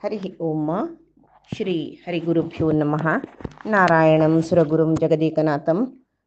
हरि ओम श्री हरिगुरुभ्यो नमः। नारायणं सुरगुरुं जगदेकनाथं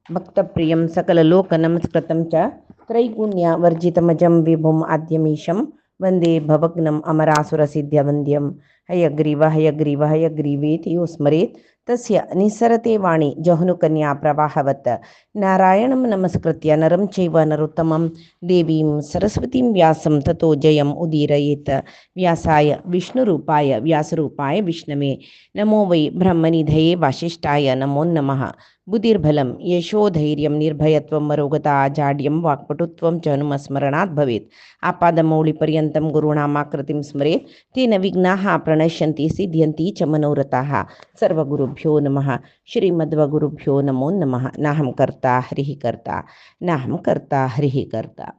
भक्तप्रियं सकललोकनमस्कृतं च त्रैगुण्यवर्जितमजं विभुम् आद्यमीशं वन्दे भवग्नम् अमरासुरसिद्ध्यवन्द्यं। हयग्रीव हयग्रीव हयग्रीवेति यो स्मरेत् तस्य निस्सरते वाणी जह्नुकन्या प्रवाहवत्। नारायणं नमस्कृत्य नरं चैव नरोत्तमं देवीं सरस्वतीं व्यासं ततो जयम् उदीरयेत्। व्यासाय विष्णुरूपाय व्यासरूपाय विष्णवे नमो वै ब्रह्मनिधये वासिष्ठाय नमो नमः। बुद्धिर्बलं यशोधैर्यं निर्भयत्वं मरोगता जाड्यं वाक्पटुत्वं च हनुमस्मरणात् भवेत्। आपादमौलिपर्यन्तं गुरूणामाकृतिं स्मरेत् तेन विघ्नाः प्रणश्यन्ति सिद्ध्यन्ति च मनोरथाः। सर्वगुरुभ्यो नमः। श्रीमद्वगुरुभ्यो नमो नमः। नाहं कर्ता हरिः कर्ता नाहं कर्ता हरिः कर्ता.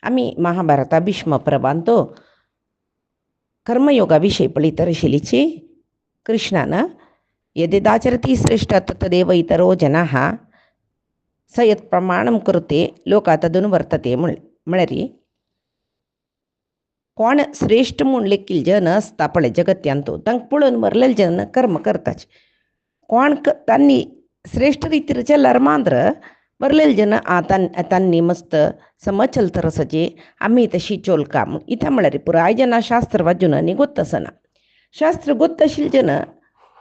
आम्ही महाभारता भीष्म पर्वांतो कर्मयोगाविषयी पळितरशिलीची कृष्णानं यदेदाचरति श्रेष्ठ तदेव इतरो जनाः स यत् प्रमाणं करुते लोका तदनुवर्तते म्हणरी कोण श्रेष्ठ म्हूण लेखील जन असता पळय जगत्यांतो तांकां पळोवन मरलेले जन कर्म करताच. कोण तांनी श्रेष्ठ रीतीर चल्लार मांद्र बरलेले जन तांनी मस्त समचल तरसचे आम्ही तशी चोलका इथं म्हळ्यार पुराय जन शास्त्र वाजून ಗೊತ್ತಸನ शास्त्र ಗೊತ್ತशील जन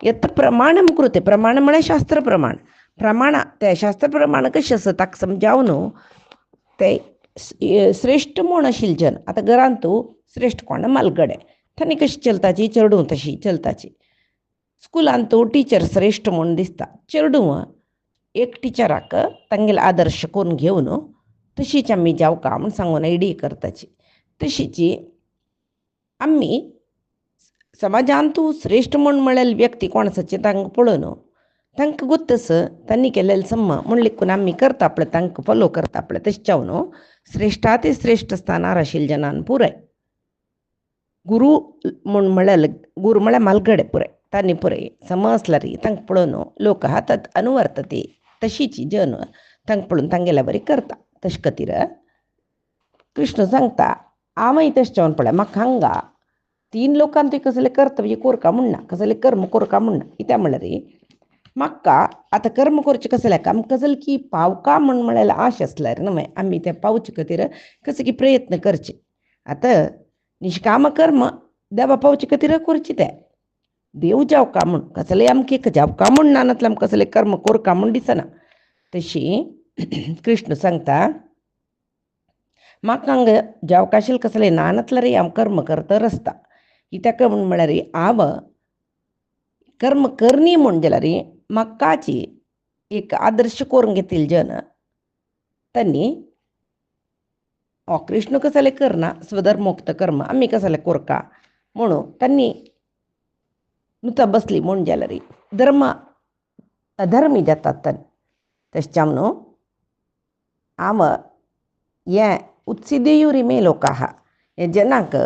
यत् प्रमाणम कृते प्रमाण म्हळ्यार शास्त्र प्रमाण ते शास्त्र प्रमाण कशें आसा ताका समजावन ते श्रेष्ठ म्हूण आशिल्ले जन आतां घरांत तूं श्रेष्ठ कोण मालगडे तांणी कशी चलताची चेडूं तशी चलताची. स्कुलांत तूं टिचर श्रेष्ठ म्हूण दिसता चेडूं एक टिचराक तांगेलो आदर्श करून घेवन तशीच आमी जावका म्हूण सांगून आयडी करताची. तशीची आमी समाजांत तूं श्रेष्ठ म्हूण म्हळ्यार व्यक्ती कोण आसाचे तांकां पळोवन तांकां गुत्तस तांणी केलेले सम्म म्हूण लेखून आमी करता पळय तांकां फॉलो करता पळय तशें जावन श्रेष्ठा ते श्रेष्ठ स्थानार आशिल्ले जनान पुराय गुरू म्हूण म्हळ्यार गुरू म्हळ्यार मालगडे पुराय तांणी पुराय समजल्यार तांकां पळोवन लोक तत् अनुवर्तते तशीची जन तांकां पळोवन तांगेल्या बरी करता. तशे खातीर कृष्ण सांगता हांवय तशें जावन पळय म्हाका हांगा 3 लोकांक तुवें कसलें कर्तव्य कोरका म्हणना कसलें कर्म कोरका म्हणना कित्याक म्हळ्यार म्हाका आतां कर्म करचें कसल्याक आमकां कसलें की पावका म्हळ्यार आश आसल्यार न्हय आमी तें पावचे खातीर कशें की प्रयत्न करचे. आतां निश्काम कर्म देवा पावचे खातीर करचें तें देव जावका म्हूण कसलें आमकां एक जावका म्हूण ना नातलें आमकां कसलें कर्म कोरका म्हूण दिसना. तशी कृष्ण सांगता म्हाका हांगा जावका आशिल्लें कसलें ना नातल्यार हांव कर्म करतर आसता. कित्याक म्हूण म्हळ्यार हांव कर्म करनी म्हूण जाल्यार म्हाकाची एक आदर्श करून घेतिल्ले जन तांणी कृष्ण कसलें करना स्वधर्मोक्त कर्म आमी कसलें कोरका म्हणून तांणी नुता बसली म्हूण जाल्यार धर्म अधर्मी जातात तांणी. तशें जावन हांव हें उत्सिदेयुरी मे लोकाः हे जनाक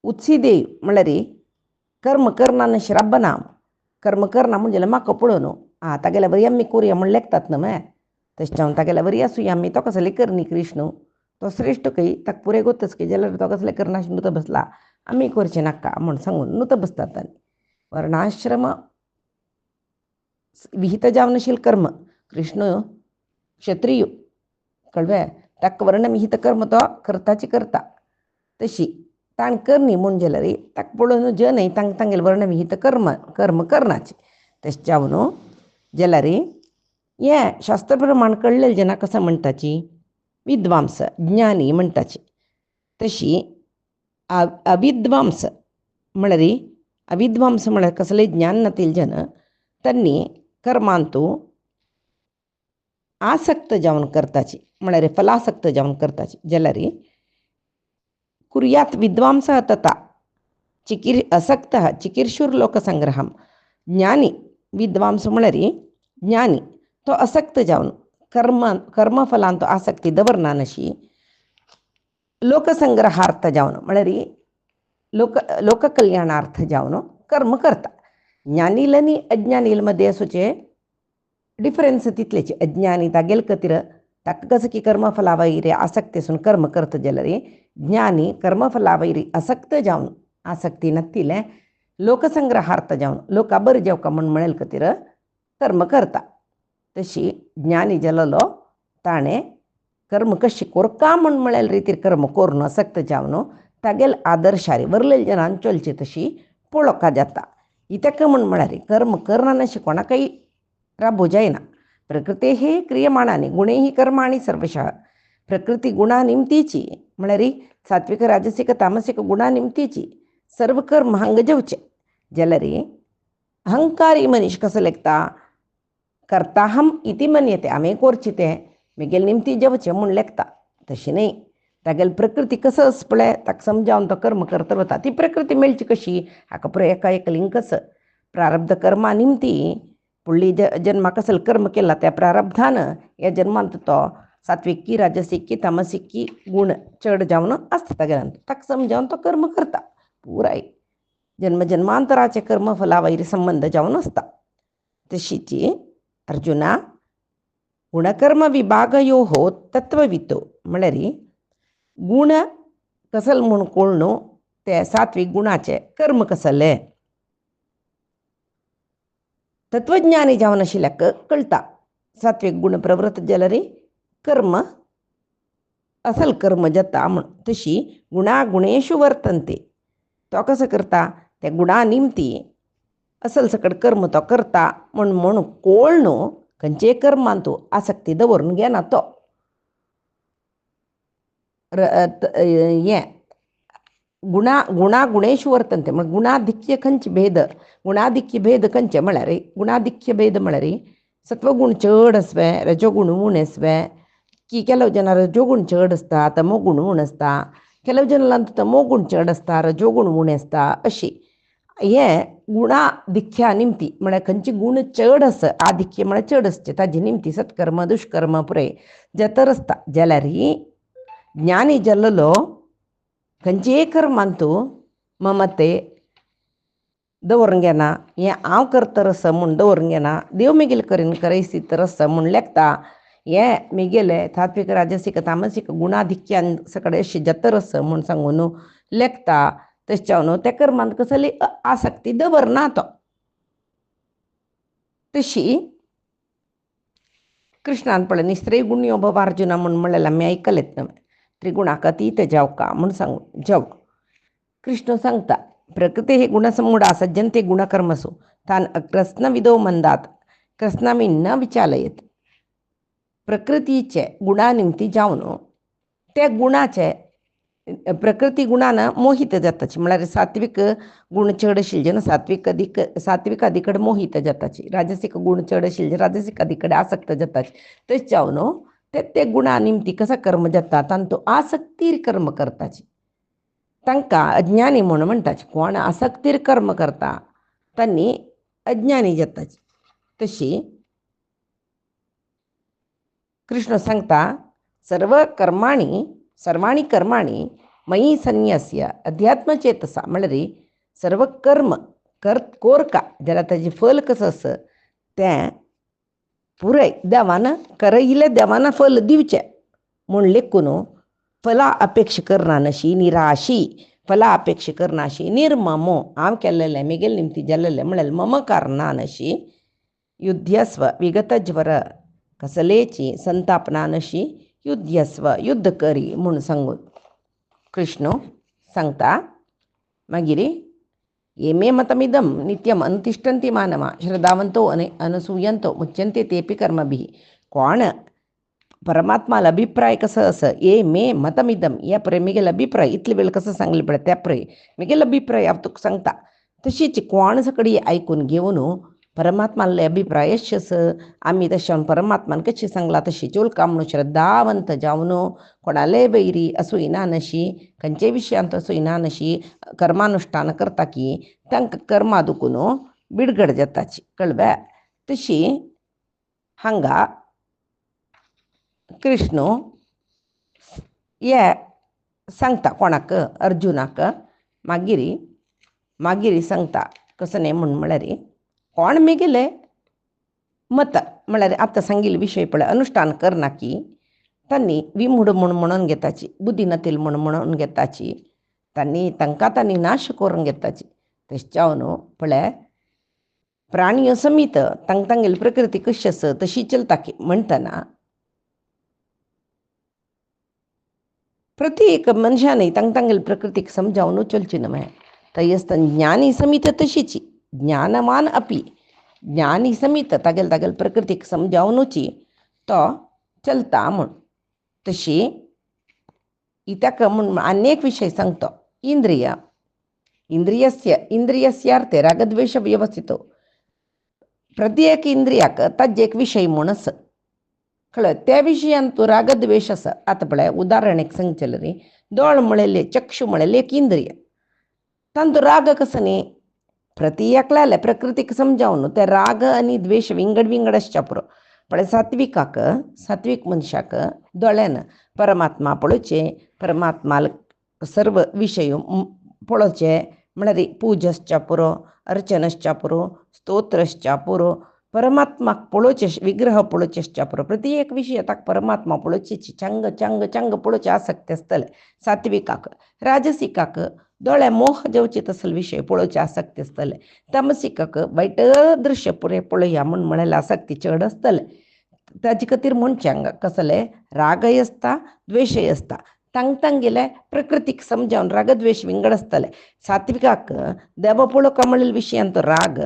उत्सिदेय म्हळ्यार कर्म करना श्राप ना कर्म करना म्हणजे म्हाका पळोवन तागेल्या बरी आमी करुया म्हूण लेखतात न्हय. तशें जावन तागेल्या बरी आसुया आमी तो कसलें करनी कृष्ण तो श्रेष्ठ खंय ताका पुरे गोतच की जाल्यार तो कसलें करना नुता बसला आमी करचें नाका म्हूण सांगून नुता बसतात तांणी. वर्णाश्रम विहित जावन आशिल्लें कर्म कृष्ण क्षत्रिय कळ्ळें ताका वर्ण विहित कर्म तो करताची करता. तशी ताण करनी म्हूण जाल्यार ताका पळोवन जनय तांकां तांगेलें वर्ण विहित कर्म करनाचें. तशें जावन जाल्यार हें शास्त्र प्रमाण कळलेले जनां कसं म्हणटाची विद्वांस ज्ञानी म्हणटाची. तशी अविद्वांस म्हळ्यार कसलें ज्ञान नातिल्ले जन तांणी कर्मांतू आसक्त जावन करताची म्हळ्यार फलासक्त जावन करताची. जाल्यार कुर्यात विद्वांसः तथा असक्तः चिकीर्षुर लोकसंग्रहम. ज्ञानी विद्वांस म्हळ्यार ज्ञानी तो असक्त जावन कर्मफलांत आसक्ती दवरना नशी लोकसंग्रहार्थ जावन म्हळ्यार लोककल्याणार्थ जावन कर्म करता. ज्ञानील आनी अज्ञानील मध्ये आसूचे डिफरन्स तितलेची. अज्ञानी तागेल खातीर ताका कसं की कर्मफला वैरी आसक्ती असून कर्म करता जाल्यार ज्ञानी कर्मफला वैरी आसक्त जावन आसक्ती नसतील लोकसंग्रहार्थ जावन लोका बरी जेवका म्हण म्हळेल खातीर कर्म करता. तशी ज्ञानी जाल्लो ताणें कर्म कशी कोरका म्हण म्हळेल रितीर कर्म कोरून आसक्त जावन तागेल आदर्शारी वरलेल्या जनान चलची तशी पळोवका जाता. इतका म्हण म्हळ्यार कर्म करना अशें कोणाकय राबो जायना. प्रकृते क्रियमाणानी गुणे कर्माणी सर्वशः. प्रकृती गुणा निमतीची म्हळ्यार सात्विक राजसिक तामसिक गुणा निमतीची सर्व कर्म हांग जेवचे. जाल्यार अहंकारी मनीस कसो लेखता कर्ताहम इति मन्यते हांवें करचें तें म्हगेल निमती जेवचें म्हूण लेखता. तशी न्ही. तागेल प्रकृती कसो आसा पळय ताका समजावन तो कर्म करता वता. ती प्रकृती मेळची कशी हाका पुरो एका लिंक कसो प्रारब्ध कर्मा निमती फुडली जन्माक कसले कर्म केला त्या प्रारब्धान ह्या जन्मांत तो सात्विकी राजसिकी तामसिकी गुण चड जावन आसता तागेल्यान ताका समजावन तो कर्म करता. पुराय जन्मजन्मांतराचे कर्म फला वैर संबंध जावन आसता. तशीची अर्जुना गुणकर्म विभागयो तत्ववितो म्हळ्यार गुण कसल म्हूण कळून ते सात्विक गुणाचे कर्म कसले तत्वज्ञानी जावन आशिल्ल्याक कळटा. सात्विक गुण प्रवृत्त जाल्यार कर्म असल कर्म जाता म्हण. तशी गुणा गुणेशु वर्तन्ते तो कसो करता त्या गुणा निमती असल सकट कर्म तो करता म्हण कळून खंयचे कर्मान तूं आसक्ती दवरून घेना तो हें गुणा गुणेशु वर्तन्ते म्हण गुणाधिक्य खंयचे भेद गुणाधिक्य भेद खंयचे म्हळ्यार गुणाधिक्य भेद म्हळ्यार सत्वगुण चड आसवे रजोगुण उणे आसवे की ಕೆಲವು ಜನ ರಜೋಗುಣ चड आसता तमोगुण उणे आसता ಕೆಲವು ಜನ तमोगुण चड आसता रजोगुण उणे आसता अशी हें गुणाधिक्या निमती म्हळ्यार खंयचे गुण चड आसा आधिक्य म्हळ्यार चड आसचे ताजी निमती सत्कर्म दुष्कर्म पुरे जे तर आसता. जाल्यार ज्ञानी जाल्लो खंयचेय कर्मान तूं ममते दवरून घेना हें हांव करता आसा म्हूण दवरून घेना देव मेगेल करीन करयसी तर आसा म्हूण लेखता. हें मेगेले सात्विक राजसिक तामसिक गुणाधिक्यान सकट अशी जतर आसा म्हूण सांगून लेखता. तशें जावन त्या कर्मांत कसली आसक्ती दवरना तो. तशी कृष्णान पळय निस्त्रय गुण्यो भव अर्जुना म्हूण म्हळेलें आमी आयकलेत न्हय. त्रिगुणाक अतीत जावका म्हूण सांगून जव कृष्ण सांगता प्रकृते गुणसमूढा सज्जन्ते गुणकर्मसु तान कृष्णविदो मंदात कृष्णामी न विचालयत. प्रकृतीचे गुणा निमती जावन त्या गुणाचे प्रकृती गुणान मोहित जाताची म्हळ्यार सात्विक गुण चड आशिल्ले जन सात्विकादी कडेन मोहित जाताची राजसीक गुण चड आशिल्ले राजसिकादी कडेन आसक्त जाताची. तशें जावन ते गुणा निमती कसा कर्म जाता तांतू आसक्तीर कर्म करताची तांकां अज्ञानी म्हणून म्हणटाचे. कोण आसक्तीर कर्म करता तांणी अज्ञानी जाताची. तशी कृष्ण सांगता सर्वाणी कर्माणी मयी संन्यास्य अध्यात्मचेतसा म्हळ्यार सर्व कर्म कोरका जाल्यार ताजें फल कसं आसा तें पुराय देवान करयिल्लें देवान फल दिवचें म्हूण लेखून फला अपेक्षा करना नशी निराशी फला अपेक्षा करना अशी निर्ममो हांव केल्लेलें मेगेल निमती जाल्लेलें म्हळ्यार ममकार ना नशी युध्यस्व विगतज्वर कसलेची संतापना नशी युध्यस्व युद्ध करी म्हूण सांगून कृष्ण सांगता. मागीर येमे मतमिदम नित्यम अनुतिष्ठन्ति मानवा श्रद्धावंतो अनुसूयंतो मुच्यन्ते तेपि कर्मभिः. कोण परमात्माला अभिप्राय कसो आसा ये मे मतमिदम या पुरे मेगेल अभिप्राय इतले वेळ कसं सांगले पळय त्या पुरे मेगेल अभिप्राय हांव तुका सांगता. तशीच कोण सकडी आयकून घेवन परमात्माले अभिप्राय अशें आसा आमी तशें परमात्मान कशें सांगला तशीच उलका म्हणून श्रद्धावंत जावन कोणाले वैरी असूयना नशी खंयचे विशयांत असूयना नशी कर्मानुश्ठान करता की तांकां कर्मा दुखून बिडगड जाताची कळ्ळें. तशी हांगा कृष्ण हे सांगता कोणाक अर्जुनाक. मागीर सांगता कसं न्ही म्हूण म्हळ्यार कोण मेगेले मत म्हळ्यार आतां सांगिल्ले विशय पळय अनुश्ठान करना की तांणी विमूढ म्हणून घेताची बुद्धी नतील म्हणून घेताची तांणी नाश करून घेताची तेच्यावनू पळय प्राणी समीत तांगेली प्रकृती कशी आस तशी चलता म्हणटना प्रति एक मनशाने तांगेली प्रकृतीक समजावून चलची न्हय थंय आसता ज्ञानी समीत तशीची ज्ञानवान अपी ज्ञानी समीत तागेल प्रकृतीक समजावनूची तो चलता म्हूण तशी इत्याक म्हूण अनेक विशय सांगतो इंद्रियस्यार्थे रागद्वेष व्यवस्थितो प्रत्येक इंद्रियाक ताजे एक विषय म्हूण आसा कळ्ळें त्या विशयान तूं रागद्वेष आसा आतां पळय उदाहरण एक सांगचें रे दोळ म्हळेले चक्षु म्हळेले एक इंद्रिय तांचो राग कसो न्ही प्रति एकल्याले प्रकृतीक समजावन ते राग आनी द्वेष विंगड आसच्या पुरो पण सात्विक मनशाक दोळ्यान परमात्मा पळोवचें परमात्मा सर्व विशय पळोवचे म्हळ्यार पूजा आसच्या पुरो अर्चन आसच्या पुरो स्तोत्र आसच्या पुरो परमात्माक पळोवचे विग्रह पळोवचे आसच्या पुरो प्रति एक विशय ताका परमात्मा पळोवची चंग पळोवचे आसक्ती आसतले सात्विकाक राजसिकाक दोळे मोह जेवचे तसले विशय पळोवचे आसक्ती आसतले तमसिकाक वायट दृश्य पुरे पळोवया म्हूण म्हळ्यार आसक्ती चड आसतले ताजे खातीर मनशांक कसले रागय आसता द्वेशय आसता तांगेले प्रकृतीक समजावन रागद्वेश विंगड आसतले सात्विकाक देव पळोवका म्हणलेले विशयान तो राग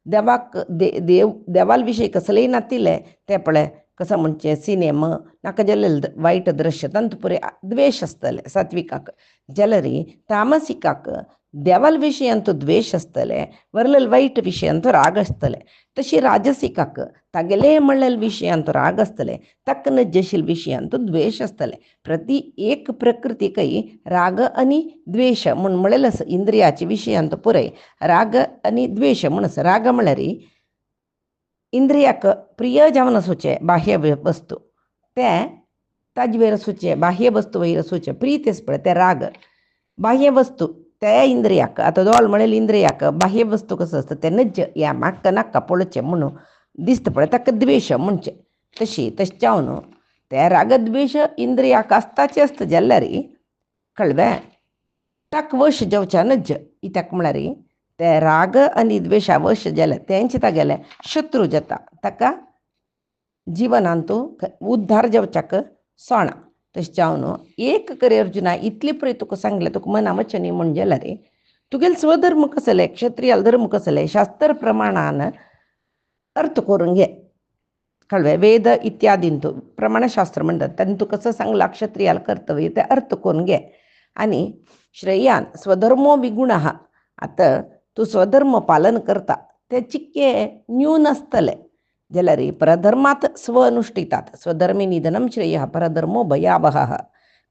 देवाक देवाल विशय कसलेय नातिले ते पळय कसं म्हणचे सिनेमा नाका जाल्ले वायट दृश्य तांत पुरे द्वेश आसतले सात्विकाक जाल्यार तामसिकाक देवाल विशयान तो द्वेश आसतले वरलेले वायट विशयान तो राग आसतले तशी राजसिकाक तागेले म्हणलेले विशयान तो राग आसतले ताका नज्जशील विशयान तो द्वेश आसतले प्रति एक प्रकृतीकय राग आनी द्वेश म्हूण म्हळेलें आसा इंद्रियाच्या विशयान तो पुरय राग आनी द्वेश म्हूण आसा राग म्हळ्यार इंद्रियाक प्रिय जावन आसूचे बाह्य वस्तू ते ताजे वयर आसूचे बाह्य वस्तू वयर आसूचे प्रीत आसा पळय ते राग बाह्य वस्तू त्या इंद्रियाक आतां दोळ म्हळेले इंद्रियाक बाह्य वस्तू कसो आसता ते नज्ज या म्हाका नाका पळोवचें म्हणून दिसता पळय ताका द्वेश म्हणचे तशें न्हू ते रागद्वेश इंद्रियाक आसताचे आसता जाल्यार कळ्ळें ताका वश जेवच्या नज्ज कित्याक म्हळ्यार ते राग आनी द्वेशा वश जाले तेंचे तागेले शत्रू जाता ताका जिवनांत उद्धार जेवच्याक सोणा तशें न्हू एक करे अर्जुना इतले पळय तुका सांगलें तुका मना वचनी म्हण जाल्यार तुगेले स्वधर्म कसले क्षत्रियाल धर्म कसले शास्त्र प्रमाणान अर्थ करून घे कळ्ळें वेद इत्यादीन तूं प्रमाणशास्त्र म्हणटात तांणी तुका कसं सांगलां क्षत्रियाल कर्तव्य ते अर्थ करून घे आनी श्रेयान स्वधर्मो विगुणः आतां तूं स्वधर्म पालन करता ते चिक्के न्यून आसतले जाल्यार परधर्मात स्व अनुष्ठितात स्वधर्मी निधनम श्रेय परधर्मो भयावहः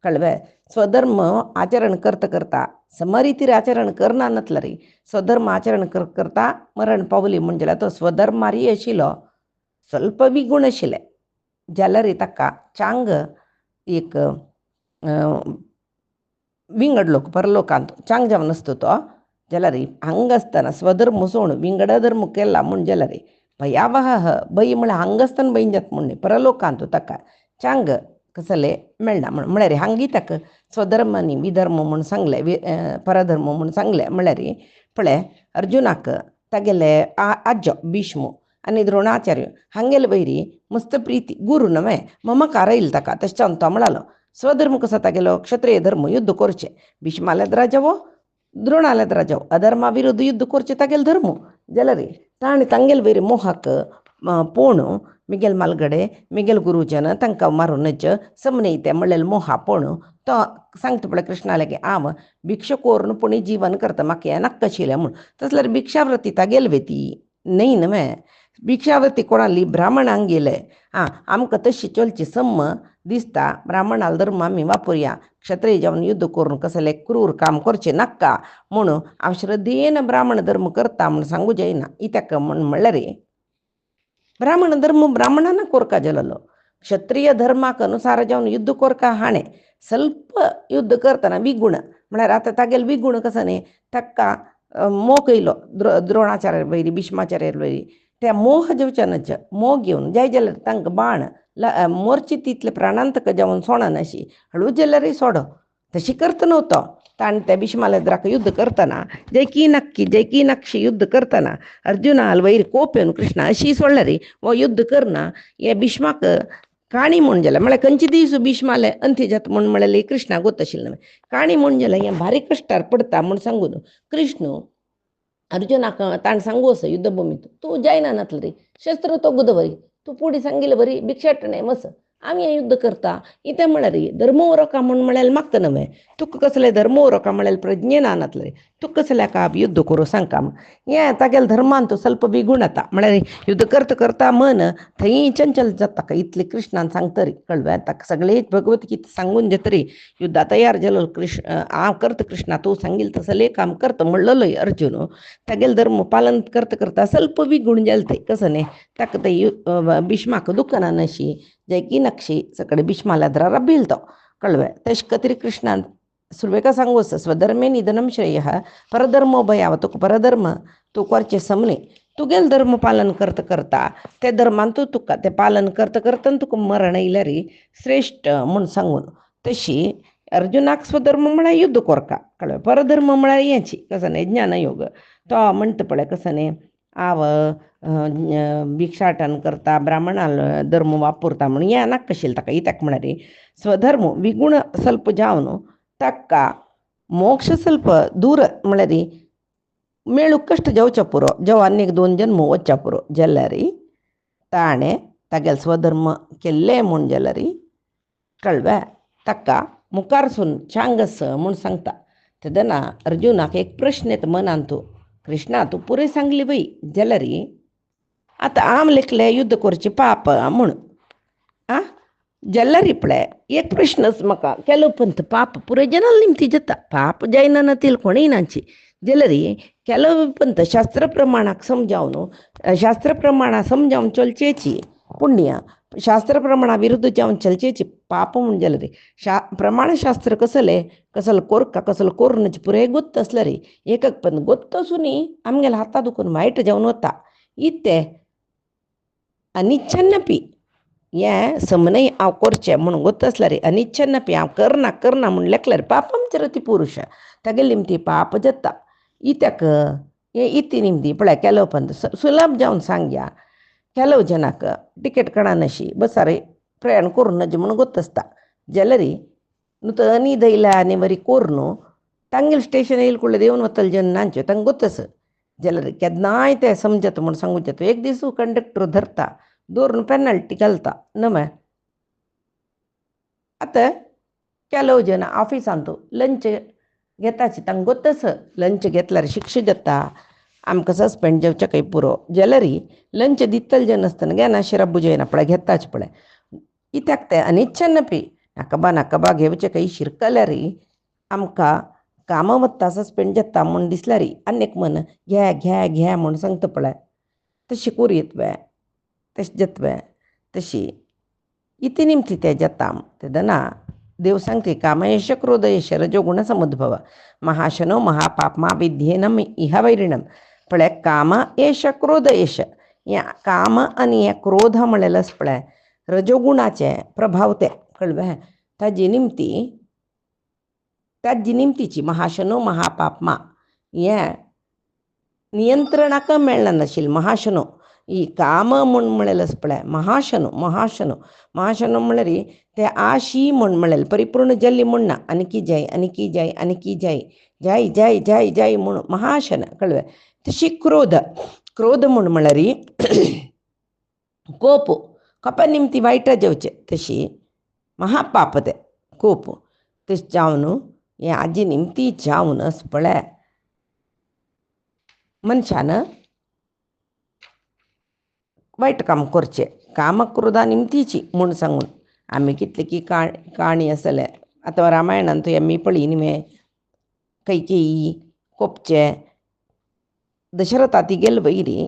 कळ्ळें स्वधर्म आचरण करता समरितीर आचरण करना नतल्यार स्वधर्म आचरण करता मरण पावली म्हणजे तो स्वधर्मारी आशिल्लो ಸ್ವಲ್ಪ विगुण आशिल्ले जाल्यार ताका चांग एक विंगड लोक परलोकांत चांग जावन आसता तो जाल्यार हांग आसतना स्वधर्म सोड विंगड धर्म केला म्हूण जाल्यार भयावह भय म्हळ्यार हांग आसतना भंय जाता म्हूण परलोकांत ताका चांग कसले मेळना म्हळ्यार हांगी ताका स्वधर्म आनी विधर्म म्हूण सांगले परधर्म म्हूण सांगले म्हळ्यार पळय अर्जुनाक तागेले आज्जो भीष्म आनी द्रोणाचार्य हांगेले वयरी मस्त प्रीती गुरू न्हय ममकार येयलो ताका तशें तो म्हणालो स्वधर्म कसो तागेलो क्षत्रिय धर्म युद्ध करचें भीष्मालेद राजावो द्रोणालेद राजावो अधर्मा विरुद्ध युद्ध करचें तागेलो धर्म जाल्यार ताणें तांगेले वयरी मोहाक पोण मिगेल मालगडे मिगेल गुरुजन तांकां मारूनच समनयते म्हणलेले मोहा पोण तो सांगता पळय कृष्णाले की हांव भिक्षा करून पुणी जीवन करता म्हाका हें नाका आशिल्लें म्हूण तसल्यार भिक्षावृत्ती तागेली वेती न्हय न्हय भिक्षावृत्ती कोणाली ब्राह्मणांक गेले आमकां तशी चलची सम्म दिसता ब्राह्मणाल धर्म आमी वापरया क्षत्रिय जावन युद्ध करून कसले क्रूर काम करचें नाका म्हणून हांव श्रद्धेन ब्राह्मण धर्म करता म्हूण सांगू जायना कित्याक म्हणल्यार ब्राह्मण धर्म ब्राह्मणांना कोरका जालोलो क्षत्रिय धर्माक अनुसार जावन युद्ध कोरका हाणें ಸ್ವಲ್ಪ युद्ध करतना विगुण म्हळ्यार आतां तागेलो विगुण कसो न्ही ताका मोग येयलो द्रोणाचार्य वयरी भीष्माचार्य वयरी त्या मोह जेवच्यानच मोग घेवन जाय जाल्यार तांकां बाण मोरची तितले प्राणांतक जावन सोडना अशी हळू जाल्यार सोडो तशी करता न्हू तो ताण त्या भीष्माला युद्ध करताना जैकी नक्षी युद्ध करताना अर्जुना वैर कोप येऊन कृष्णा अशी सोडला व युद्ध करना या भीष्माक काणी म्हूण जाला म्हळ्यार खंयचे दीस भीष्माले अंत्य म्हूण म्हळ्यार कृष्णा गोतशिल्लें काणी म्हूण जाला हें भारी कश्टार पडता म्हूण सांगून कृष्ण अर्जुनाक ताण सांगू असं युद्धभूमीत तू जायना नातलं रे शस्त्र तो गुदवरी तू पुढे सांगितलं बरी भिक्षाटणे मस आम्ही हे युद्ध करता इथे म्हळ्यार धर्मोरका म्हूण म्हळ्यार म्हाका नवे तुका कसले धर्मोरका म्हळ्यार प्रज्ञेन नातलं रे तुका कसल्याका युद्ध करूं सांगता हें तागेले धर्मान तूं ಸ್ವಲ್ಪ बिगूण येता म्हळ्यार युद्ध करता करता मन थंय चंचल जाता का इतले कृष्णान सांगतरी कळ्ळें ताका सगळे भगवतगीता सांगून देतरी युद्धा तयार जालो कृष्ण हांव करता कृष्णा तूं सांगिल्लें तसलें काम करता म्हणलोय अर्जुन तागेले धर्म पालन करता करता ಸ್ವಲ್ಪ बिगूण जालें ते कसं न्ही ताका ते भीष्माक दुखना नशी जैकी नक्षी सकಡೆ भीष्माला रब्बिल तो कळवे तश कत्री कृष्णान सुरवेका सांगोस स्वधर्मे निधनम श्रेय परधर्मो भयाव तुका परधर्म तू करचे समने तुगेल धर्म पालन करता करता ते धर्मान तुका ते पालन करता करता तुका मरण येयल्यार श्रेष्ठ म्हूण सांगून तशी अर्जुनाक स्वधर्म म्हळ्यार युद्ध कोरका कळ्ळें परधर्म म्हळ्यार हेची कसं न्ही ज्ञानयोग तो म्हणटा पळय कसं न्ही हांव भिक्षाटन करता ब्राह्मणाला धर्म वापरता म्हणून हें नाका कशिल्लें ताका कित्याक म्हळ्यार स्वधर्म विगूण ಸ್ವಲ್ಪ जावन ताका मोक्ष ಸ್ವಲ್ಪ दूर म्हळ्यार मेळूंक कश्ट जावचे पुरो जो आनीक 2 जन्म वचचे पुरो जाल्यार ताणें तागेले स्वधर्म केल्ले म्हूण जाल्यार कळ्ळें ताका मुखारसून चांगस म्हूण सांगता तेदना अर्जुनाक एक प्रश्न येता मनान तूं कृष्णा तूं पुरे सांगली वय जाल्यार आतां आम लेखले युद्ध करचें पाप म्हूण आं जाल्यार पळय एक प्रश्नच म्हाका केलो पंत पाप पुरे जनाल निमती जाता पाप जायना ना तिलकोणय नाची जाल्यार केलो पंत शास्त्र प्रमाणाक समजावन शास्त्र प्रमाणा समजावन चलचेची पुण्य शास्त्र प्रमाणा विरुद्ध जावन चलचेची पाप म्हूण जाल्यार प्रमाणशास्त्र कसलें कसलो कोरका कसलो कोरनाची पुरे गोत्त आसल्यार एकक पण गोत्त आसूनी आमगेल्या हाता दुखून वायट जावन वता इते अनिच्छन्नपी हें समनय हांव करचें म्हणून गोत्त आसल्यार अनिच्छन्नपी हांव करना म्हूण लेखल्यार पापम चरती पुरुश तागेले निमती पाप जाता इत्याक हें इती निमती पळय केलो पंत सुलभ जावन सांगया केलो जनाक टिकेट कळनाशी बसार प्रयाण करूं नज म्हणून गोत्त आसता जाल्यार न्हू तो न्हीद येयला आनी बरी कोर न्हू तांगेले स्टेशन येयले कुळ्ळे देंवन वतले जन नांच्यो तांकां गोत्त आसा जाल्यार केन्नाय ते समजता म्हूण सांगूचे तूं एक दीस कंडक्टर धरता दवरून पेनल्टी घालता न्हय आतां केलो जन ऑफिसान तूं लंच घेताची तांकां गोत्त आसा लंच घेतल्यार शिक्षा जाता आमकां सस्पेंड जावचें खंय पुरो जाल्यार लंच दितले जन आसतना घेना शिराबू जायना पळय घेताच पळय कित्याक ते अनिच्छन्नपी नाका बा घेवचें खंय शिरकल्यार आमकां कामां वता सस्पेंड जाता म्हूण दिसल्यार आनीक मन घे म्हूण सांगता पळय तशें करीत वे तशें जाता तशी इति निमती ते जाता तेदना देव सांगते कामयश क्रोधयश रजोगुण समुद्भव महाशनो महापापमा विध्येनम इह वैरिणम पळय काम एश क्रोध एश या काम आनी हे क्रोध म्हणलेलें पळय रजोगुणाचे प्रभाव ते कळ्ळें ताजी निमतीची महाशनो महापापमा हें नियंत्रणाक मेळना नाशिल्लें महाशनो ಈ ಕಾಮ म्हूण म्हणलेलें पळय महाशनो म्हळ्यार ते आशी म्हूण म्हणलेलें परिपूर्ण जाल्ली म्हूण ना आनी जाय म्हूण महाशन कळ्ळें तशी क्रोध म्हूण म्हळ्यार कोपा निमती वायट जावचें तशी महापाप ते कोप तशें जावन हें आजी निमती जावन पळय मनशान वायट काम करचें काम क्रोधा निमतीची म्हूण सांगून आमी कितले की काणी आसले आतां रामायणान तुवें आमी पळय न्ही कैकेयी कोपचे दशरथा तिगेले वयरी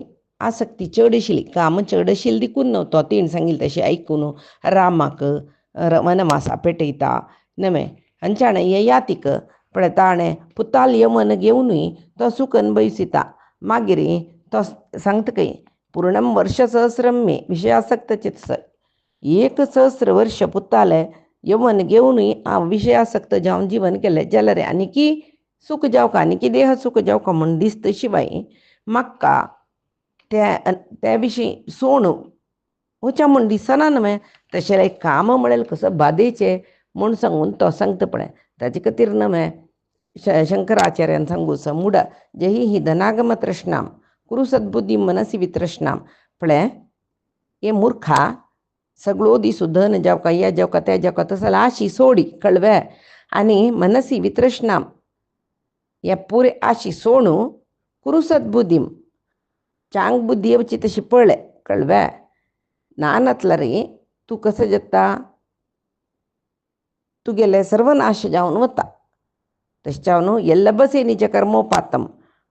आसक्ती चड आशिल्ली काम चड आशिल्ली देखून न्हू तो तीण सांगिल्लें तशें आयकून रामाक वनवासा पेटयता न्हय हांच्यान ययातीक पळय ताणें पुताल यमन घेवनूय तो सुकन बैसिता मागीर तो सांगता खंय पूर्णम वर्ष सहस्रम मे विषयासक्त चित्स 1,000,000 वर्ष पुताले यवन घेऊनय विषयासक्त जावन जीवन केलें जाल्यार रे आनीकी सूख जावका आनीकी देह सूख जावका म्हूण दिसता शिवाय म्हाका त्या विशीं सोण वचा म्हूण दिसना न्हय. तशें काम म्हळ्यार कसं बादेचें म्हूण सांगून तो सांगता पळय. ताजे खातीर न्हय शंकराचार्यान सांगूस मुड जही ही धनागम तृष्णाम कुरु सद्बुद्धी मनसी वितृष्णाम. पळय हे मूर्खा सगळो दिसू धन जावका या जावका त्या जावका तसं आशी सोडी कळवे आनी मनसी वितृष्णाम हे पुरे आशी सोडू कुरु सद्बुद्धीम चांग बुद्धी येवची तशी पळय कळवे. नानतला तू कसं जगता तुगेले सर्वनाश जावन वता. तशें एल्ल बसे निज कर्मोपातम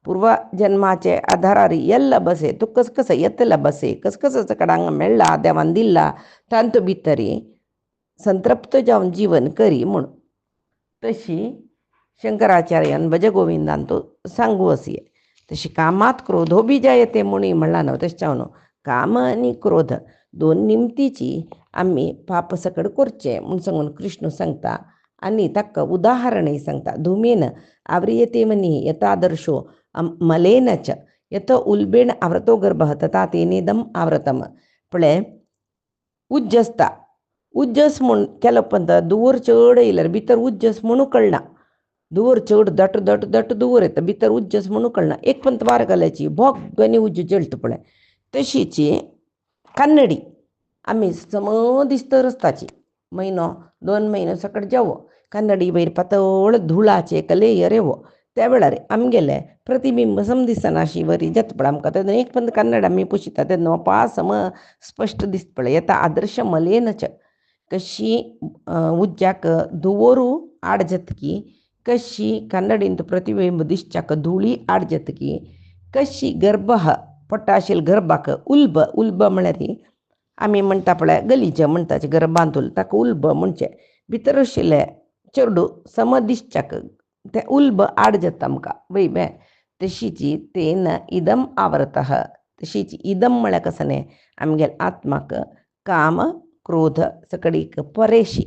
पूर्व जन्माचे आधारारी एल्ल बसे तू कसं कसं येतला बसे कसं कसं कडांग मेळ्ळा देवान दिला तांतू भितरी संतृप्त जावन जीवन करी म्हूण. तशी शंकराचार्यान भजगोविंदान तो सांगू अशी. तशी कामात क्रोधो बी जायते म्हणून म्हणला न्हय. तशें काम आनी क्रोध दोन निमतीची आमी पाप सकड करचे म्हूण सांगून कृष्ण सांगता. आनी ताका उदाहरणय सांगता. धुमेन आव्रियते मनी यथादर्शो मलेन च यथ उल्बेण आवृतो गर्भः तथा तेनेदम आवृतम. पळय उज्जसता उज्जस म्हूण केलो पंत दुवर चड येयल्यार भितर उज्जस म्हणू कळना. दुवर चड दट दट दट दुवर येता भितर उज्जस म्हणू कळना. एक पंत वार घालायची भोग्गनी उज्ज जळटा पळय. तशीची कन्नडी आमी सम दिसता रस्ताची म्हयनो 2 म्हयनो सकट जावो कन्नडी वयर पातळ धुळाचे एक लेयर येवो त्या वेळार आमगेले प्रतिबिंब सम दिसना अशी वरी जाता पळय. आमकां तेन्ना एक पंत कन्नड आमी पुशिता तेन्ना पा सम स्पश्ट दिसता पळय. येता आदर्श मलेनच कशी उज्जाक दुवरू आड जतकी कशी कन्नडींत प्रतिबिंब दिसच्याक धुळी आड जतकी कशी गर्भ पोट्टा आशिल्ल्या गर्भाक उल्ब उल्ब म्हळ्यार आमी म्हणटा पळय गलीज म्हणटाचे गर्भांतूल ताका उल्ब म्हणचे भितर आशिल्ले चेडू सम दिसच्याक ते उल्ब आड जाता आमकां वय बे. तशीची तेन इदम आवृतः. तशीची इदम म्हळ्यार कसं न्हय आमगेले आत्माक काम क्रोध सकडीक परेशी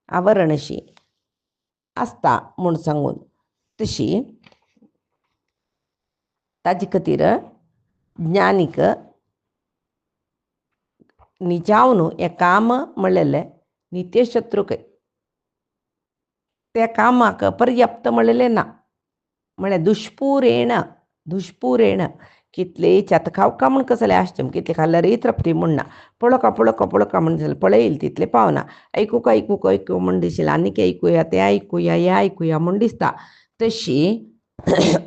आवरणशी आसता म्हूण सांगून. तशी ताजे खातीर ज्ञानीक निजावन हे काम म्हणलेले नित्य शत्रूक त्या कामाक पर्याप्त म्हणलेले ना. म्हळ्यार दुष्पुरेण कितले चात खावका म्हूण कसले आश्चम कितले खाल्यार तृप्ती म्हूण ना. पळोवका पळोवका पळोवका म्हण जाल्यार पळयले तितले पावना. ऐकूका ऐकूक ऐकूं म्हूण दिसलें आनीक ऐकुया तें ऐकुया हें ऐकुया म्हूण दिसता. तशी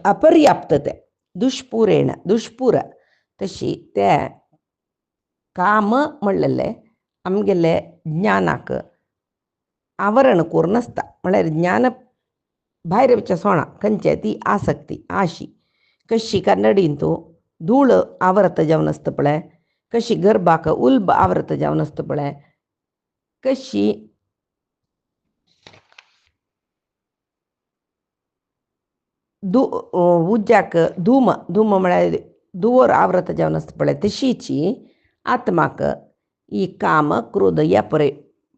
अपर्याप्त ते दुष्पुरेण दुष्पूर तशी ते काम म्हणलेले आमगेले ज्ञानाक आवरण करून नासता. म्हळ्यार ज्ञान भायर वचचें सोणा खंयचे ती आसक्ती आशी कशी कन्नडीन तूं धूळ आवृत जावन आसता पळय कशी गर्भाक उल्ब आवृत जावन आसता पळय कशी उज्जाक धूम धूम म्हळ्यार दुवर आवृत जावन आसता पळय तशीची आत्माक ही काम क्रोध या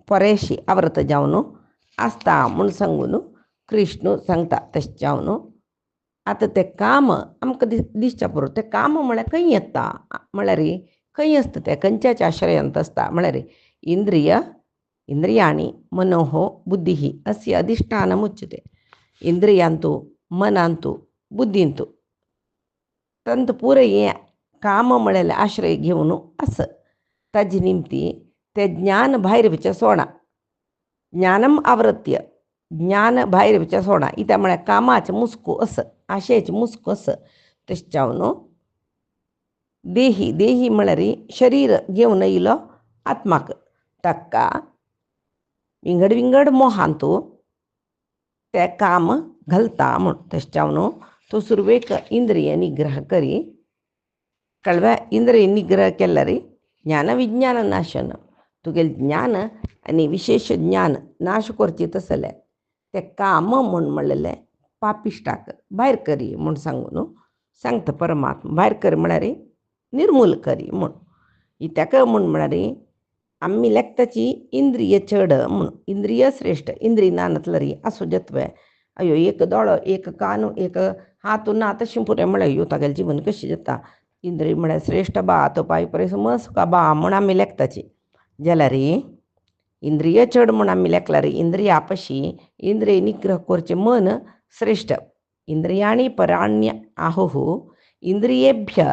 परेशी आवृत जावन आसता म्हूण सांगून कृष्ण सांगता. तशें जावन आतां तें काम आमकां दिसच्या पुरो तें काम म्हळ्यार खंय येता म्हळ्यार खंय आसता तें खंयच्याच्या आश्रयांत आसता म्हळ्यार इंद्रियाणी मनोह बुद्धी अस्य अधिष्ठानम उच्यते. इंद्रियांतू मनांतू बुद्धींतू तंत पुरे हें काम म्हळ्यार आश्रय घेवन आस. ताजे निमती ते ज्ञान भायर वचचें सोडा. ज्ञानम आवृत्य ज्ञान भायर वचचें सोडा. इत्या म्हळ्यार कामाचें मुस्को आस आशेचें मुस्को आस. तशें जावन देही देही म्हळ्यार शरीर घेवन येयलो आत्माक ताका विंगड विंगड मोहांतू ते काम घालता म्हूण. तशें जावन तो सुरवेक इंद्रिय निग्रह करी कळ्ळें. इंद्रिय निग्रह केल्यार ज्ञान विज्ञान नाशन तुगेलें ज्ञान आनी विशेष ज्ञान नाश करची तसलें तें काम म्हूण म्हणलेलें पापिश्टाक भायर करी म्हूण सांगून सांगता परमात्मा. भायर कर म्हळ्यार निर्मूल करी म्हूण. ताका म्हूण म्हळ्यार आम्ही लेखताची इंद्रिय चढ म्हणून इंद्रिय श्रेष्ठ इंद्रिय नानतलं री असो जत्वे अयो एक दोळ एक कान एक हात ना तशी पुरे म्हळे युता जीवन कशी जाता इंद्रिय म्हळ्यार श्रेष्ठ बा तो पाय परेस मस का बा म्हूण आमी लेखताची जाल्यार री इंद्रिय चढ म्हूण आमी लेखला री इंद्रिय आपशी इंद्रिय निग्रह करचे मन श्रेष्ठ इंद्रियाणी पराण्य आहुः इंद्रियेभ्य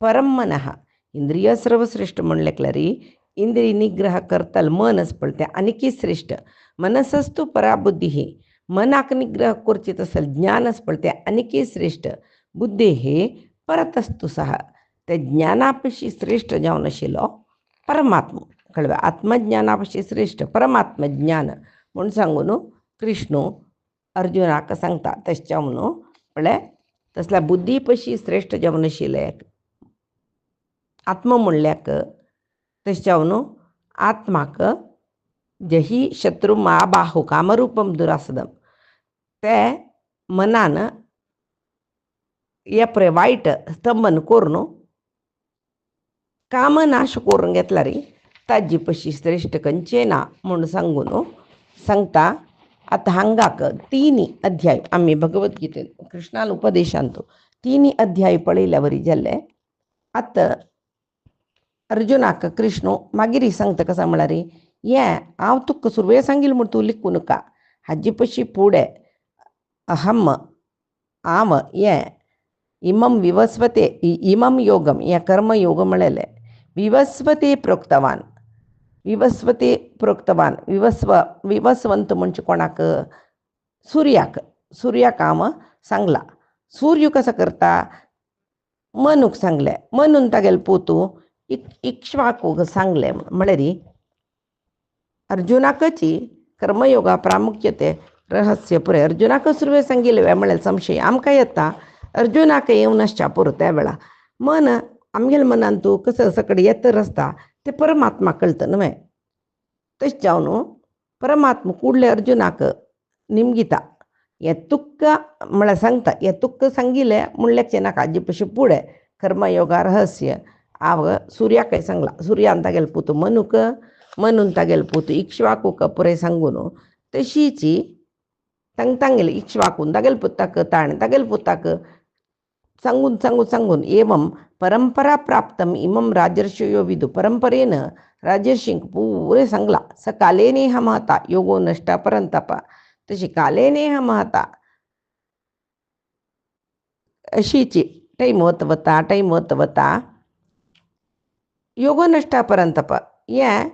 परम मनः इंद्रिय सर्वश्रेष्ठ म्हूण लेखला री इंद्रिय निग्रह करतल मनच पळते आणखी श्रेष्ठ मनसस्तु पराबुद्धी मनाक निग्रह करचे तसल ज्ञानच पळते आणखी श्रेष्ठ बुद्धी हे परतस्तु सहा त्या ज्ञानापशी श्रेष्ठ जावन आशिल्लो परमात्मा कळवा आत्मज्ञानापशी श्रेष्ठ परमात्म ज्ञान म्हणून सांगून कृष्ण अर्जुनाक सांगता तशें म्हणून म्हळ्यार तसल्या बुद्धी पशी श्रेष्ठ जावन आशिल्ले आत्म म्हणल्याक तशें आत्माक जही शत्रु महाबाहु कामरूपम दुरासदम ते मनान येपरे वायट स्तंभन करून काम नाश करून घेतला रे ताजी पशी श्रेष्ठ खंयचे ना म्हणून सांगून सांगता आतां हांगाक 3 अध्याय आमी भगवद्गीतेन कृष्णान उपदेशांत 3 अध्याय पळयल्या वरी जाल्ले आतां अर्जुनाक कृष्ण मागीर सांगता कसा म्हळ्यार हें हांव तुका सुरवेळ सांगिल्लें म्हूण तूं लिखूं नाका हाजे पशी फुडें अहम हांव हें इमम विवस्वते इमम योगम हें कर्मयोग म्हळेलें विवस्वते प्रोक्तवान विवस्वंत म्हणजे कोणाक सूर्याक हांव सांगला सूर्य कसं करता मनूक सांगलें मनून तागेले पोतू इक्ष्वाकूक सांगलें म्हळ्यार अर्जुनाकची कर्मयोगा प्रामुख्यते रहस्य पुरे अर्जुनाक सुरवेळ सांगिल्लें म्हळ्यार संशय आमकां येता अर्जुनाक येवं नासच्या पुरो त्या वेळा मन आमगेल्या मनान तूं कसं सकड येतर आसता ते परमात्मा कळतं न्हय तशें जावन परमात्मा कुडले अर्जुनाक निमगिता हें तुका म्हळ्यार सांगता हें तुका सांगिल्लें म्हूण लेखचें नाका हाजे पशी फुडें कर्मयोगा रहस्य हांव सुर्याकय सांगला सुर्यान तागेले पुतू मनूक मनून तागेले पुतू इक्ष्वाकूक पुरे सांगून तशीची तांगेले इक्ष्वाकून तागेले पुताक ताणें तागेले पुताक सांगून एवं परंपरा प्राप्तम इमम राजर्षयो विदु परंपरेन राजर्षींक पुरे सांगला स कालेनेह महता योगो नष्टा परंतप तशी कालेनेह महता अशीची टायम वता वता योगो नष्टा परंतप हें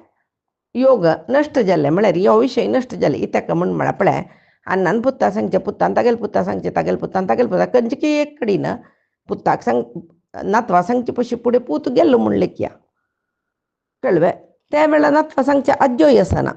योग नश्ट जाल्लें म्हळ्यार हो विशय नश्ट जाले इत्याक म्हूण म्हळ्यार पळय अन्नान पुत्ता सांगचें पुत्तान तागेले पुत्ता सांगचें तागेले पुत्तान तागेले पुत्ता खंयचे एक कडेन पुत्ताक सांग नातवा सांगचे पशी फुडें पूत गेल्लो म्हूण लेखया कळ्ळें त्या वेळा नातवा सांगचें अज्जोय आसना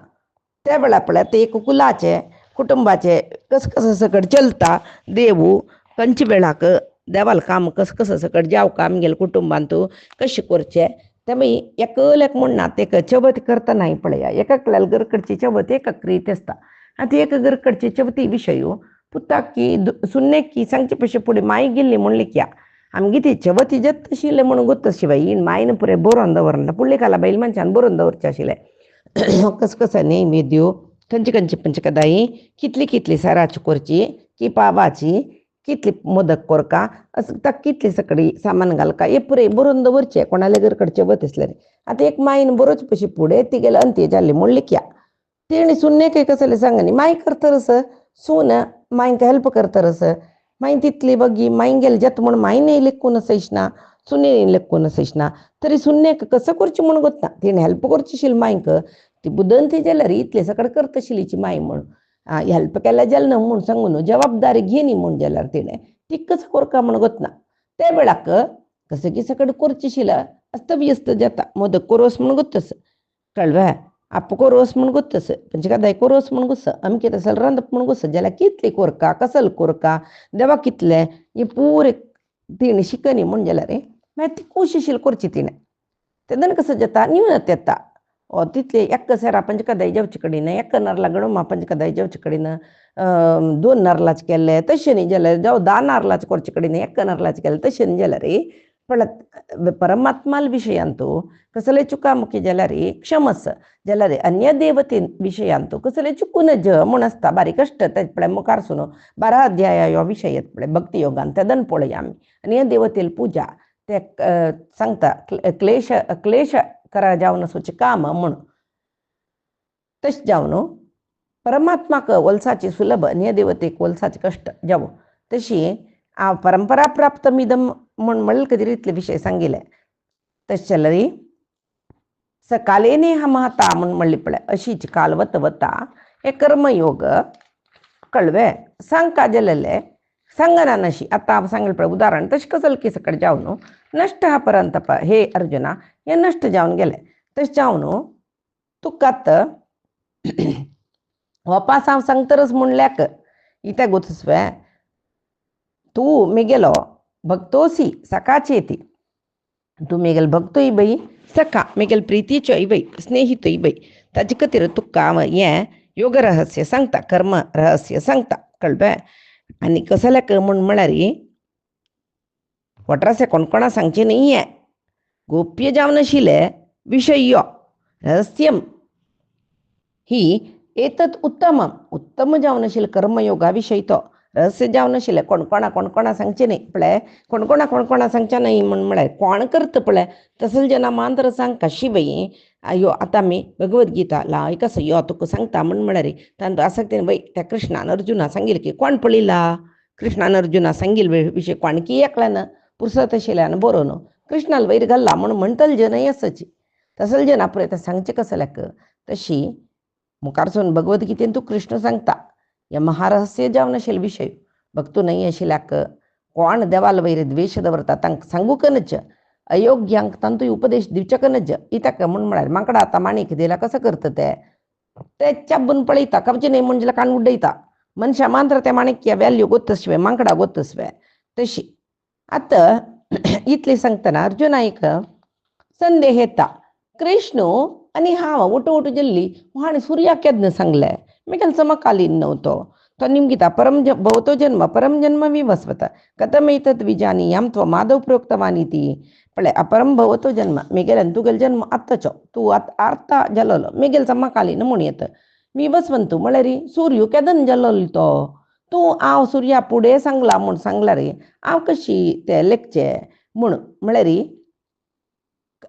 त्या वेळा पळय ते एक कुलाचे कुटुंबाचे कसं सकट चलता देवू खंयचे वेळाक देवाल काम कसं सकट जावं आमगेल्या कुटुंबान तूं कशें करचें ते मागीर एकल्याक म्हणना तेका चवथ करतना पळया एकाकल्याल घरकडची चवथ एकक रीत आसता आतां एक घरकडची चवथी विशय पुताक की सुन्नेक की सांगचे पयशे फुडें माय गेल्ली म्हूण लेखया आमगे ती चवथी जत आशिल्लें म्हणून गोत शिवाय ही मायन पुरें बरोवन दवरना पुळ्ळे काला बैल मनशान बरोवन दवरचें आशिल्लें कसं नैवेद्यो खंयची पंचकदायी कितली साराची करची की पावाची कितली मोदक करका असं ताका कितली सकडी सामान घालका हे पुरे बरोवन दवरचें कोणाल्या घरकडचें वत आसल्यार आतां एक मायन बरोवचे पयशे फुडें ती गेले अंत्य जाल्ली म्हूण लेखया तेणी सुन्नेक कसले सांगनी माय करता रस सून मायंक हेल्प करता रस माय तितली बगी मायन गेले जत म्हूण मायने लेखून सयशना सुन्ने लेखून सयशना तरी सुन्नेक कसं करचें म्हूण गोतना तिणें हेल्प करची आशिल्ली मायंक ती बुदंती जाल्यार इतले सकड करता आशिल्लीची माय म्हूण हेल्प केल्या जालें न्हू म्हूण सांगून जबाबदारी घेनी म्हूण जाल्यार तिणें ती कसं करका म्हूण गोतना त्या वेळाक कसं की सकड करची आशिल्लें अस्तव्यस्त जाता मोदक कोरोस म्हूण गोतस कळ्ळें आप्प कोरोस म्हूण गोतस पंचकादाय कोरोस म्हूण गोस अमकें तसल रांदप म्हूण गोस जाल्यार कितले कोरका कसल कोरका देवा कितले हे पुरे तिणें शिकनी म्हूण जाल्यार मागीर ती खूश आशिल्ली करची तिणें तेन्ना कसं जाता न्यूनत येता तितले एक्क सेरा पंचकादाय जेवचे कडेन एक्क नारला गडोमा पंचकादाय जेवचे कडेन 2 नारळाचे केले तशें न्ही जाल्यार जावं 10 नारळाचे करचे कडेन एक्क नारळाचे केले तशें न्ही जाल्यार पळत परमात्माल विशयांतू कसले चुकामुकी जलारी क्षमस जलारे अन्य देवते विशयांतू कसले चुकून ज म्हण असता बारी कष्ट त्यापळे मुखार सुनो 12 अध्याय या विषयात पळे भक्ती योगान त्यादन पळय आम्ही अन्य देवतेल पूजा ते सांगता क्लेश क्लेश करा जावन सोचे काम म्हण तश जावन परमात्माक वलसाची सुलभ अन्य देवतेक वलसाचे कष्ट जाव तशी आ परंपरा प्राप्त मिदम म्हण म्हणल कधी रितले विषय सांगिले तशलरी सकालेने हा महता म्हण म्हणली पळे अशीच कालवत वता हे कर्मयोग कळवे सांग का जलले सांगना नशी आता सांगेल पळे उदाहरण तश कसल की सकड जाऊन नष्ट हा परंतप हे अर्जुना हे नष्ट जाऊन गेले तश जाऊन तुकात वापास हांव सांगतरच म्हणल्याक इत्या गोतस्वे तू मेगेलो भक्तोसी सकाचेती तू मेगेल भक्तोय बाई सखा मेगेल प्रीतीचो बाई स्नेहितोय बाई ताजे खातीर तुका हे योग रहस्य सांगता कर्म रहस्य सांगता कळबे आनी कसल्याक म्हण म्हळ्यार वट्रासे कोणकोणा सांगचे नाहीये गोप्य जावन आशिल्ले विशय यो रहस्यम ही एतत उत्तम जावन आशिल्ले कर्मयोगा विशय तो रहस्य जावन आशिल्ले कोणकोणा सांगचे नाही पळय कोणकोणा सांगचे नाही म्हण म्हळ्यार कोण करता पळय तसल जना मांतर सांग कशी बाई अयो आता मी भगवद्गीता ला कस यो तुका सांगता म्हण म्हळ्यार तांतू आसक्तीन बाई त्या कृष्णान अर्जुना सांगिल की कोण पळयला कृष्णान अर्जुना सांगिल विषय कोण की एकल्यान पुरसत आशिल्ल्यान बरोवन कृष्णाल वयर घाल्ला म्हण म्हणटल जन असची तसल जन आपले ते सांगचे कसल्याक तशी मुखारसून भगवद्गीतेन तू कृष्ण सांगता या महारहस्य जावन आशिल्ले विषय भक्तू नाही आशिल्ल्याक कोण देवाल वयर द्वेष दवरता तांकां सांगूकनच अयोग्यांक तांतूय उपदेश दिवचेकनच इताक म्हण म्हळ्यार माकडा आता माणिक दिला कसं करता ते चाबून पळयता कवचे नाही म्हणजे कान उड्डयता मनशा मांत्र त्या माणिक्या व्हॅल्यू गोतस्वे मांकडा गोतस्वे तशी आता इतले सांगतना अर्जुना एक संदेह येता कृष्ण आणि हांव उठ जल्ली हाणे सूर्या केदन सांगले मेकल समकालीन नव्हतो तो निमगिता परम भवतो जन्म परम जन्म विवस्वत कथमेतत् विजानीयां त्वमादौ प्रोक्तवानिति पळे अपरम भवतो जन्म मेगेल तुगेल जन्म आत्ताचो तू आर्ता जल्लो मेगेल समकालीन म्हूण येत विवस्वंतू म्हळ्यार सूर्य केदन जल्लो तो तू हांव सूर्या पुढे सांगला म्हूण सांगला रे हांव कशी ते लेखचे म्हूण म्हळ्यार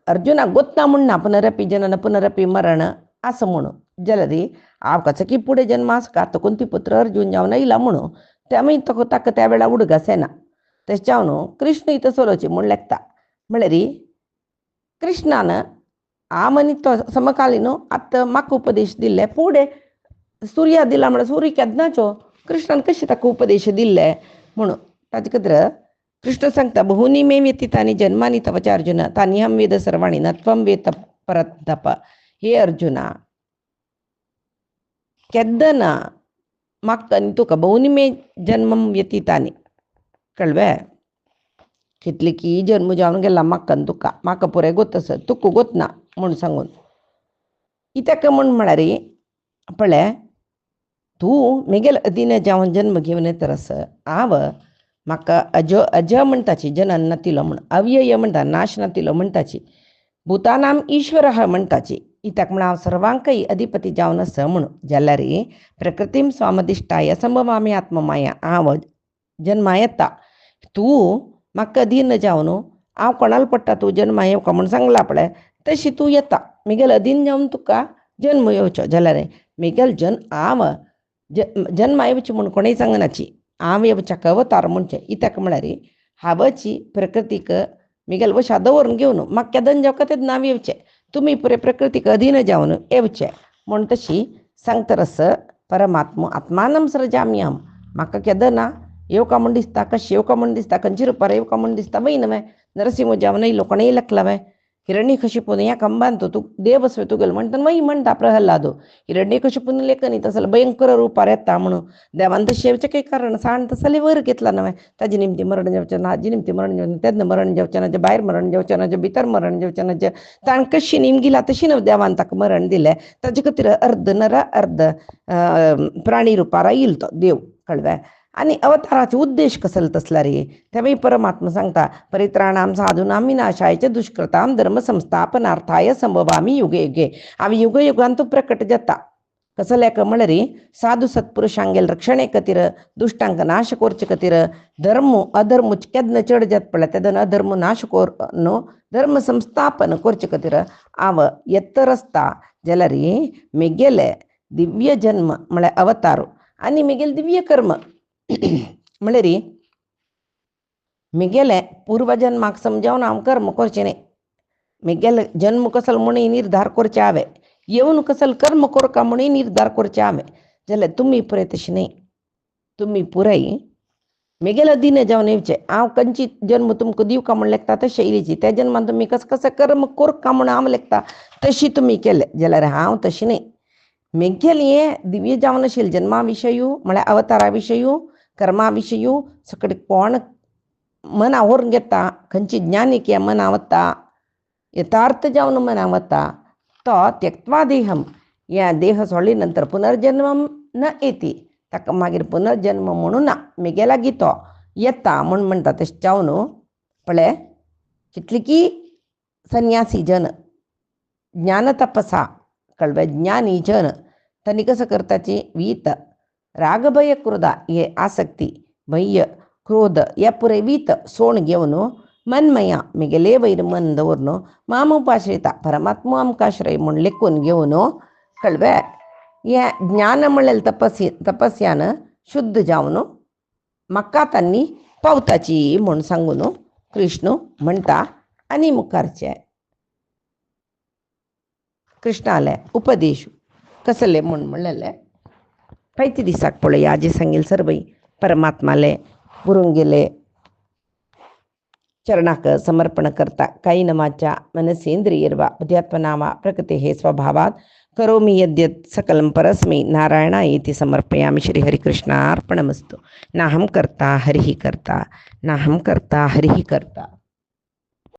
अर्जुना गोतना म्हणना पुनरपी जनन पुनरपी मरण असं म्हणू जलरी हांव कस की पुढे जन्म आस का कुंती पुत्र अर्जुन जावन येयला म्हणू त्यामुळे तो ताका त्या वेळा उडग सेना तेच जावन कृष्ण इथं सोलोची म्हूण लेखता म्हळ्यार कृष्णान आमनी तो समकालीन आतां म्हाका उपदेश दिल्ले पुढे सूर्या दिला म्हळ्यार सूर्य केदनाचो कृष्णान कशें ताका उपदेश दिल्ले म्हणून ताजे खातीर कृष्ण सांगता बहुनी मे व्यतीतानी जन्मानी तव च अर्जुन तानी हम वेद सर्वाणी न त्वं वेद परतप हे अर्जुना केदना म्हाका तुका बहुनी मे जन्मम व्यतीतानी कळवे कितले की जन्म जावन गेला म्हाका पुरे गोतस तुका गोतना म्हूण सांगून इतक म्हूण म्हळ्यार पळय तू मेगेल अधीन जावन जन्म घेवन येतरस हांव म्हाका अज म्हणटाची जनन नातिलो म्हण अव्यय म्हणटा नाश नातिलो म्हणटाची भूतानाम ईश्वर म्हणटाची इतक म्हण हांव सर्वांकय अधिपती जावन आस म्हूण जाल्यार प्रकृतीम स्वामदिष्टाय संभवामी आत्ममाया हांव जन्मा येता तू म्हाका अधीन जावन हांव कोणाला पडटा तूं जन्मा येवका म्हूण सांगला पळय तशी तूं येता मेगेल अधीन जावन तुका जन्म येवचो जाल्यार मेगेल हांव जन्मा येवची म्हूण कोणेय सांगनाची हांव येवच्याक अवतार म्हणचे इतक म्हळ्यार हांवची प्रकृतीक मेगेल वशा दवरून घेवन म्हाका केदन जावका तेद नांव येवचें तुमी पुरे प्रकृतीक अधीन जावन येवचें म्हूण तशी सांगतरस परमात्मा आत्मानम सृजाम्यहम म्हाका केदना येवका म्हूण दिसता कशें येवका म्हूण दिसता खंयची रुपार येवका म्हूण दिसता वय न्हय नरसिंह जावन येयलो कोणेय लेखला हिरण्यकशिपून ह्या कंबांतो तू देवस्वे तुगेल म्हणटा वय म्हणटा प्रहल्लादो हिरण्यकशिपून लेखनी तसले भयंकर रुपार येता म्हणून देवान तशें येवचें काही कारण सांड तसले वयर घेतला न्हय ताजे निमती मरण जेवचें ना हाजी निमती मरण जेवचें तेदना मरण जेवचें ना जे भायर मरण जेवचें ना जे भितर मरण जेवचें ना जे ताण कशी निमगिला तशी न्हय देवान ताका मरण दिलें ताजे खातीर अर्ध नर अर्ध प्राणी रुपार येयलो तो देव कळ्ळें आणि अवताराचे उद्देश कसला तसला रे. त्यावेळी परमात्मा सांगता परित्राणाम साधूनाम विनाशायच दुष्कृताम धर्म संस्थापनार्थाय संभवामी युगे युगे. अవి ಯುಗ ಯುಗಾಂತೂ ಪ್ರಕಟ ಜತ್ತ ಕಸಲ್ಯಾಕ ಮಳರಿ ಸಾಧು ಸತ್ಪುರುಷಾಂಗೆಲ್ ರಕ್ಷಣೆ ಕತಿರ ದುಷ್ಟಾಂಕ ನಾಶ ಕೋರ್ಚ ಕತಿರ ಧರ್ಮ ಅಧರ್ಮ ಕೆದ್ನ ಚಡ ಜತ್ ಪಳ ತೆದನ ಅಧರ್ಮ ನಾಶ ಕೋರ್ನು ಧರ್ಮ ಸಂಸ್ಥಾಪನ ಕೋರ್ಚ ಕತಿರ ಅವ ಎತ್ತರಸ್ತಾ ಜಲರಿ ಮಿಗೆಲೆ ದಿವ್ಯ ಜನ್ಮ ಮಳೆ ಅವತಾರು आणि मिगेल दिव्य कर्म म्हळे मिगेले पूर्वजन्माक समजावून हांव कर्म करचे नाही. मिगेल जन्म कसल म्हणी निर्धार करचे हांवे येवन कसल कर्म करका म्हणी निर्धार करचे हांवे जाल्यार तुमी पुराय तशें न्ही. तुमी पुराय मिगेल दिन जावन येवचे. हांव खंयची जन्म तुमकां दिवका म्हण लेखता तशें येयची. त्या जन्मान तुमी कसं कसं कर्म करका म्हण हांव लेखता तशी तुमी केले जाल्यार हांव तशी न्ही. मिगेल हे दिव्य जावन आशिल्ले जन्मा विशयू म्हळ्यार अवतारा विशयू कर्मा विशयू सगळे कोण मना व्हरून घेता खंयची ज्ञानीक हे मना वता यथार्थ जावन मना वता तो त्यक्त्वा देहम ह्या देह सोडली नंतर पुनर्जन्म न येती. ताका मागीर पुनर्जन्म म्हणून ना मिगेला तो येता म्हूण म्हणटा तशें जावन पळय कितलीकी संन्यासी जन ज्ञान तपसा कळवे ज्ञानी जन त्यांनी कसं करताची वीत रागभय क्रोध हे आसक्ती भय क्रोध या पुरे वीत सोण घेवन मनमया मिगेले वैर मन दवरून मामुपाश्रिता परमात्मा आमकाश्रय म्हूण लेखून घेवन कळवे हे ज्ञान म्हणलेले तपस्यान शुद्ध जावन म्हाका तांणी पावताची म्हूण सांगून कृष्ण म्हणटा आनी मुखारचे कृष्णाले उपदेश कसले म्हूण म्हणलेले पैती दिसाक पळय आजी सांगेल सर्वई परमात्माले गुरूंक गेले चरणाक समर्पण करता कायिनमाच्या मनसेंद्रियर्वा बुद्ध्यात्मनामा प्रकृते हे स्वभावात करोमि यद्यत् सकलं परस्मै नारायणायेति समर्पयामि. श्री हरिकृष्णार्पणमस्तु. नाहं कर्ता हरिः कर्ता नाहं कर्ता हरिः कर्ता.